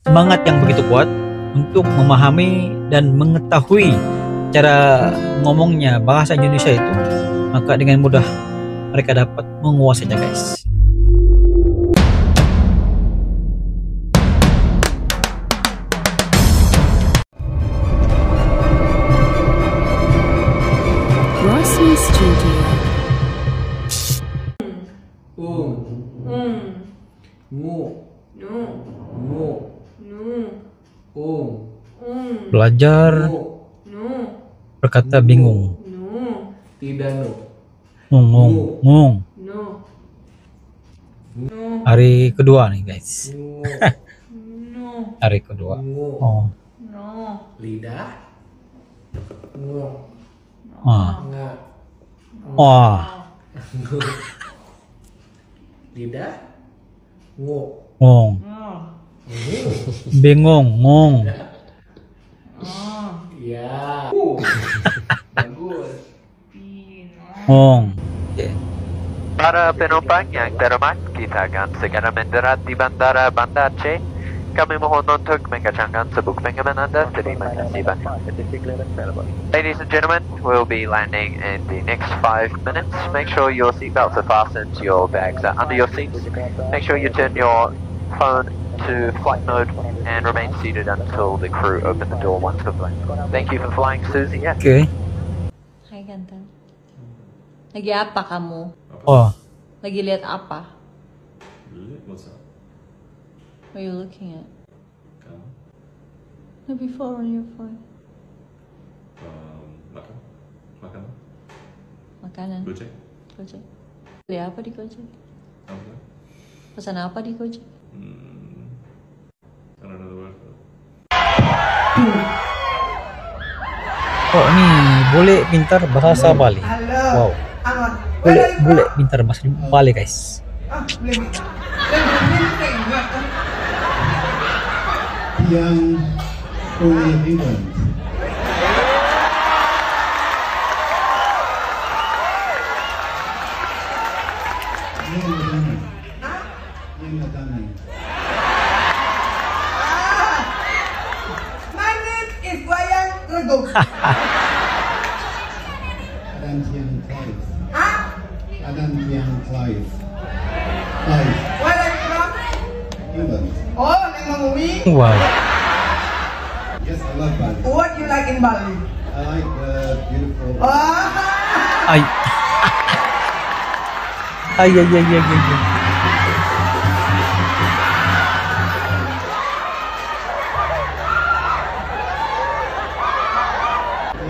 semangat yang begitu kuat untuk memahami dan mengetahui cara ngomongnya bahasa Indonesia itu, maka dengan mudah mereka dapat menguasainya, guys. Rossi Studio. Belajar berkata bingung. Tidak Ngong. Hari kedua nih, guys. Hari kedua. Oh. Lidah. Nggak. Wah. Lidah. Ngok. Ngong. Bingung. Ngong. Ya. Bagus. Ngong. Okay. Para penumpang yang terhormat, kita akan segera mendarat di Bandara Banda Aceh. Kami mohon untuk mengacungkan sabuk pengaman Anda. Terima kasih banyak. Ladies and gentlemen, we'll be landing in the next 5 minutes. Make sure your seatbelts are fastened, your bags are under your seats. Make sure you turn your phone to flight mode and remain seated until the crew open the door once we've landed. Thank you for flying, Susie. Yeah. Okay. Hai ganteng. Lagi apa kamu? Oh. Lagi lihat apa? What's up? What are you looking at? Kamu? No, before on your phone. Makan? Makanan. Gojek? Gojek. Beli apa di Gojek? Apa? Pesan apa di Gojek? Another word. Oh, ini boleh pintar bahasa Bali. Wow. Boleh pintar bahasa Bali, guys. Yang oleh England. My name is Wayang Regong. Adan Tiang Clive. Ah, Adan Tiang Clive. where are you from? England. Oh, Nengmangui. Wow. Yes, I love Bali. What you like in Bali? I like the beautiful. Oh, Ay. Ay.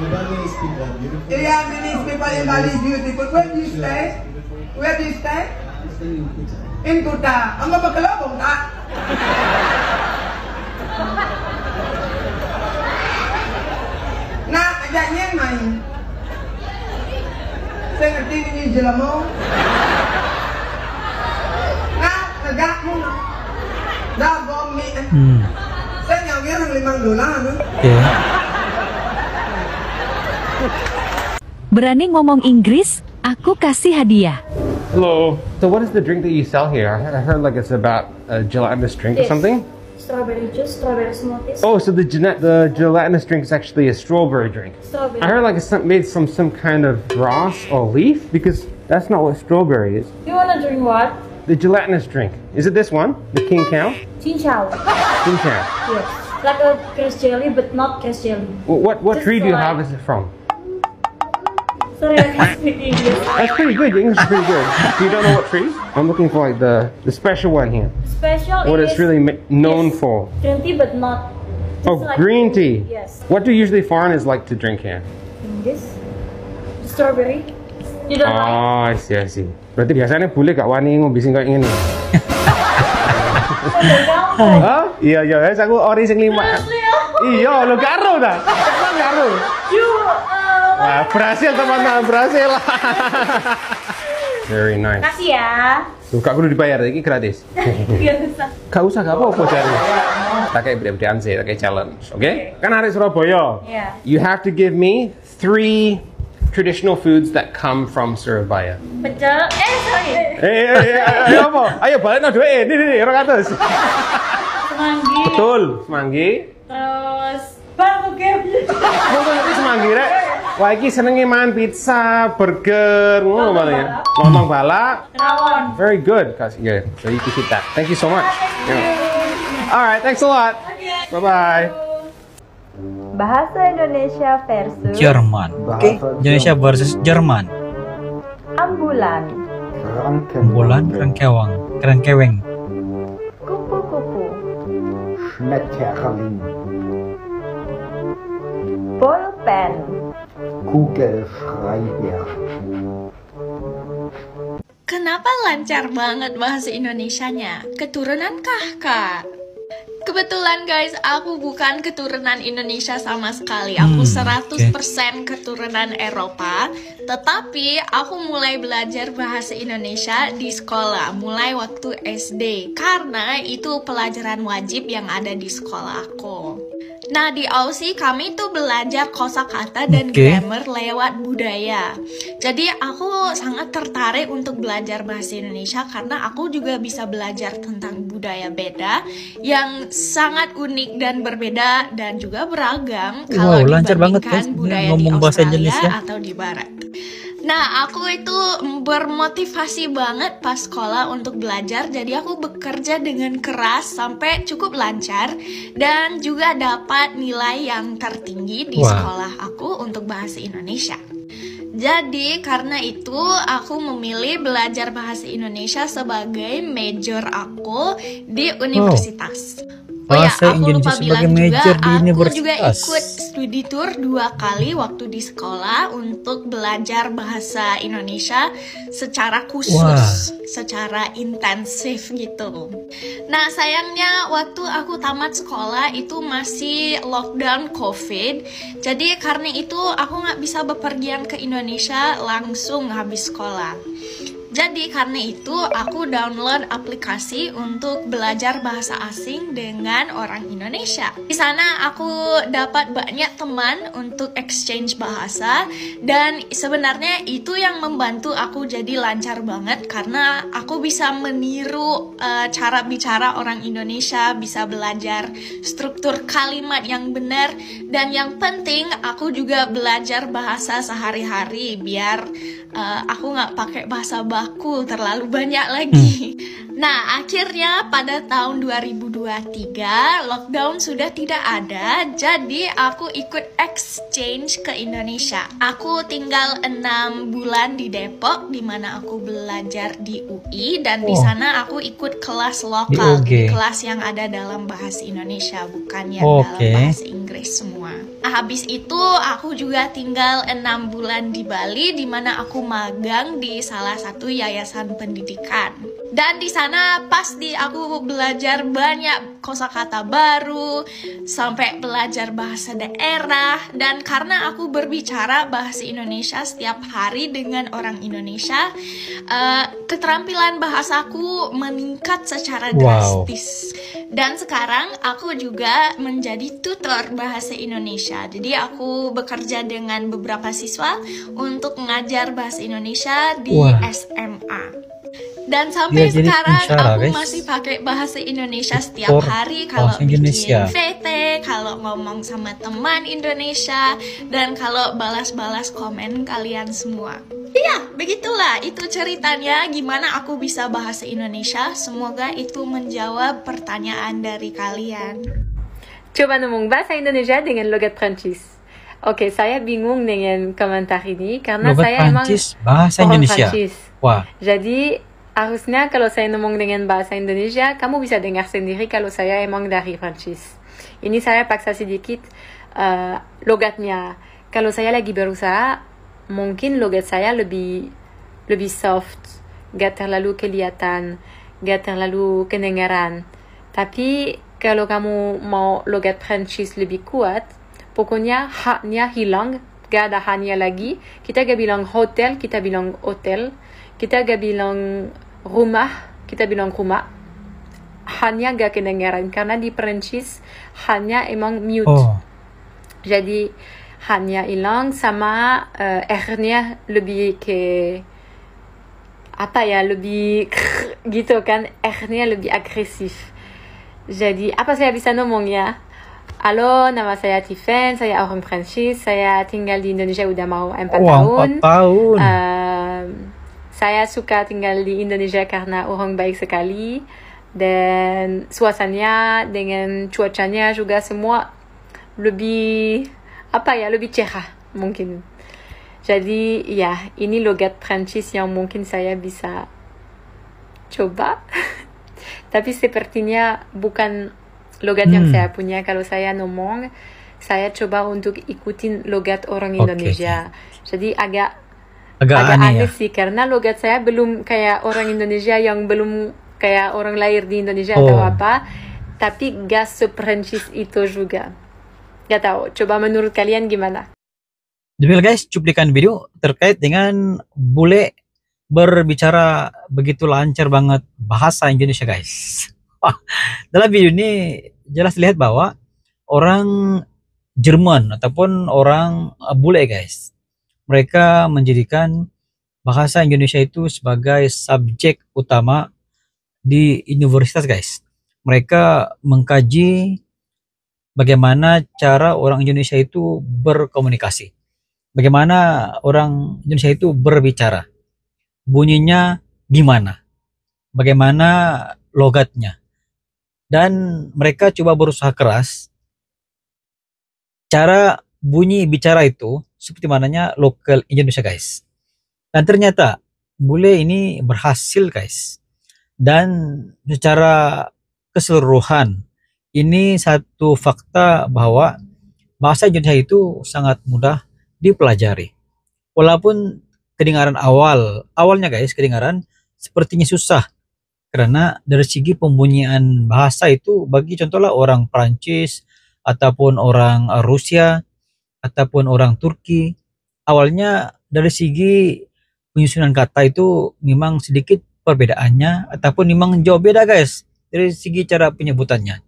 Balinese people are beautiful. yeah, many people in Bali is beautiful. Where do you stay? Where do you stay? I stay in Kuta. In Kuta. Ang mabagalabong ka? Na, ajaknya main. Saya ngerti ini jelas mo. Na, nagak mo na. Dagong mi. Saya nyawir ng $5, no? Okay. Berani ngomong Inggris, aku kasih hadiah. Hello. So what is the drink that you sell here? I heard like it's about a gelatinous drink or something. Strawberry juice, strawberry smoothies. Oh, so the gelatinous drink is actually a strawberry drink. Strawberry. I heard like it's made from some kind of grass or leaf because that's not what strawberry is. You wanna drink what? The gelatinous drink. Is it this one? The King Cow? Chin chow. King Cow. Yes. Like a crest jelly, but not crest jelly. What Just tree do you like- harvest it from? Sorry, I can't speak English. That's pretty good. Your English is pretty good. You don't know what tree? I'm looking for like the special one here. Special What is it's really known yes, for. green tea, but not. Oh, just like green tea. Yes. What do usually foreigners like to drink here? This strawberry. You don't like? Oh, I see. Berarti biasanya boleh gak wani ngobisin kayak ini. Hah? Iya, wes aku ori sing lima. Iya, lo karo dah. Tekan karo. Wah, berhasil teman-teman, berhasil. Very nice. Kasih ya. Tuh, kak kudu dibayar, ini gratis. Gak usah. Gak usah, gak apa-apa cari. Tak kayak beda-bedaan sih, tak kayak challenge, oke? Kan hari Surabaya. Yeah. You have to give me 3 traditional foods that come from Surabaya. Pecel. Sorry. Ayo apa? Ayo balik no duit. Nih, orang atas. Semanggi. Betul, semanggi. Terus baru game. Betul itu semanggi rek. Wah, iki senenge mangan pizza, burger, ngono malahnya. Lontong balak. Rawon. Very good, guys. Yeah, so you can keep that. Thank you so much. Yeah. All right, thanks a lot. Bye bye. Bahasa Indonesia versus Jerman. Oke, Indonesia versus Jerman. ambulan, Ambulan, kerangkeweng. kupu-kupu, bolpen, Kugelschreiber. Kenapa lancar banget bahasa Indonesianya? Keturunankah, Kak? Kebetulan guys, aku bukan keturunan Indonesia sama sekali. Aku 100% keturunan Eropa. Tetapi aku mulai belajar bahasa Indonesia di sekolah, mulai waktu SD. Karena itu pelajaran wajib yang ada di sekolah aku. Nah, di Aussie kami tuh belajar kosakata dan grammar lewat budaya. Jadi aku sangat tertarik untuk belajar bahasa Indonesia karena aku juga bisa belajar tentang budaya beda yang sangat unik dan berbeda dan juga beragam kalau lancar banget dibandingkan budaya ngomong di bahasa Australia Indonesia. atau di Barat. Nah, aku itu bermotivasi banget pas sekolah untuk belajar. Jadi aku bekerja dengan keras sampai cukup lancar dan juga dapat nilai yang tertinggi di sekolah aku untuk bahasa Indonesia. Jadi karena itu aku memilih belajar bahasa Indonesia sebagai major aku di universitas. Bahasa aku Indonesia lupa sebagai bilang major juga, di aku universitas. juga ikut studi tour 2 kali waktu di sekolah untuk belajar bahasa Indonesia secara khusus, secara intensif gitu. Nah, sayangnya waktu aku tamat sekolah itu masih lockdown COVID. Jadi karena itu aku nggak bisa bepergian ke Indonesia langsung habis sekolah. Jadi karena itu aku download aplikasi untuk belajar bahasa asing dengan orang Indonesia. Di sana aku dapat banyak teman untuk exchange bahasa dan sebenarnya itu yang membantu aku jadi lancar banget karena aku bisa meniru cara bicara orang Indonesia, bisa belajar struktur kalimat yang benar dan yang penting aku juga belajar bahasa sehari-hari biar aku nggak pakai bahasa baku terlalu banyak lagi. Nah, akhirnya pada tahun 2023 lockdown sudah tidak ada, jadi aku ikut exchange ke Indonesia. Aku tinggal 6 bulan di Depok, di mana aku belajar di UI dan di sana aku ikut kelas lokal, kelas yang ada dalam bahasa Indonesia, bukan yang dalam bahasa Inggris semua. Nah, habis itu aku juga tinggal 6 bulan di Bali, di mana aku magang di salah satu yayasan pendidikan. Dan di sana pasti aku belajar banyak kosakata baru, sampai belajar bahasa daerah. Dan karena aku berbicara bahasa Indonesia setiap hari dengan orang Indonesia, keterampilan bahasaku meningkat secara drastis. Dan sekarang aku juga menjadi tutor bahasa Indonesia. Jadi aku bekerja dengan beberapa siswa untuk mengajar bahasa Indonesia di SMA. Dan sampai sekarang aku masih pakai bahasa Indonesia setiap hari kalau bikin VT, kalau ngomong sama teman Indonesia, dan kalau balas-balas komen kalian semua. Iya, begitulah itu ceritanya gimana aku bisa bahasa Indonesia. Semoga itu menjawab pertanyaan dari kalian. Coba ngomong bahasa Indonesia dengan logat Prancis. Oke, saya bingung dengan komentar ini karena logat saya Prancis, emang bahasa Indonesia. Prancis. Wah. Jadi harusnya kalau saya ngomong dengan bahasa Indonesia, kamu bisa dengar sendiri kalau saya emang dari Prancis. Ini saya paksa sedikit logatnya. Kalau saya lagi berusaha, mungkin logat saya lebih soft, gak terlalu kelihatan, gak terlalu kedengaran. Tapi kalau kamu mau logat Prancis lebih kuat, pokoknya haknya hilang, gak ada haknya lagi. Kita gak bilang hotel, kita bilang hotel. Kita gak bilang rumah, kita bilang rumah. Hanya gak kedengaran karena di Perancis hanya emang mute. Jadi hanya hilang sama R-nya lebih ke apa ya, lebih gitu kan, R-nya lebih agresif. Jadi apa saya bisa ngomong ya? Halo, nama saya Tiffen, saya orang Prancis, saya tinggal di Indonesia udah mau 4 tahun. 4 tahun. Saya suka tinggal di Indonesia karena orang baik sekali dan suasananya dengan cuacanya juga semua lebih lebih cerah mungkin. Jadi ya, ini logat Prancis yang mungkin saya bisa coba. Tapi sepertinya bukan logat yang saya punya. Kalau saya ngomong, saya coba untuk ikutin logat orang Indonesia. Jadi agak aneh sih, karena logat saya belum kayak orang Indonesia yang belum kayak orang lahir di Indonesia atau apa. Tapi gak se-Prancis itu juga. Gak tahu, coba menurut kalian gimana? Demikian guys, cuplikan video terkait dengan bule berbicara begitu lancar banget bahasa Indonesia guys. Dalam video ini jelas lihat bahwa orang Jerman ataupun orang bule guys, mereka menjadikan bahasa Indonesia itu sebagai subjek utama di universitas guys. Mereka mengkaji bagaimana cara orang Indonesia itu berkomunikasi, bagaimana orang Indonesia itu berbicara, bunyinya gimana, bagaimana logatnya, dan mereka coba berusaha keras cara bunyi bicara itu seperti mananya lokal Indonesia guys. Dan ternyata bule ini berhasil guys. Dan secara keseluruhan ini satu fakta bahwa bahasa Indonesia itu sangat mudah dipelajari. Walaupun kedengaran awalnya guys, kedengaran sepertinya susah. Karena dari segi pembunyian bahasa itu bagi contohnya orang Prancis ataupun orang Rusia ataupun orang Turki, awalnya dari segi penyusunan kata itu memang sedikit perbedaannya ataupun memang jauh beda guys dari segi cara penyebutannya.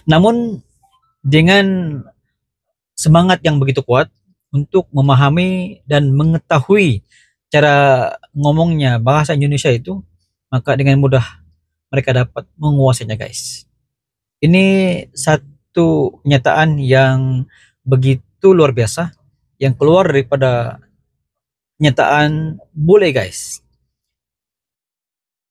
Namun dengan semangat yang begitu kuat untuk memahami dan mengetahui cara ngomongnya bahasa Indonesia itu, maka dengan mudah mereka dapat menguasainya guys. Ini satu kenyataan yang begitu luar biasa yang keluar daripada kenyataan bule guys.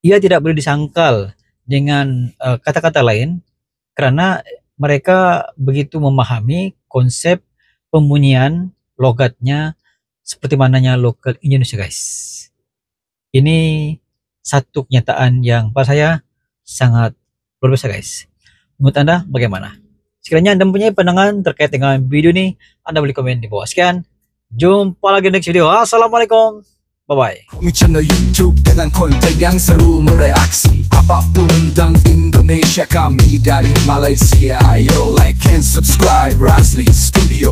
Ia tidak boleh disangkal dengan kata-kata lain karena mereka begitu memahami konsep pembunyian logatnya seperti mananya lokal Indonesia guys. Ini satu kenyataan yang pada saya sangat luar biasa guys. Menurut Anda bagaimana? Sekiranya Anda mempunyai pandangan terkait dengan video ini, Anda boleh komen di bawah. Sekian, jumpa lagi next video. Assalamualaikum, bye-bye. Channel YouTube dengan konten yang seru mereaksi apapun tentang Indonesia, kami dari Malaysia. Yo, like and subscribe Razli Studio.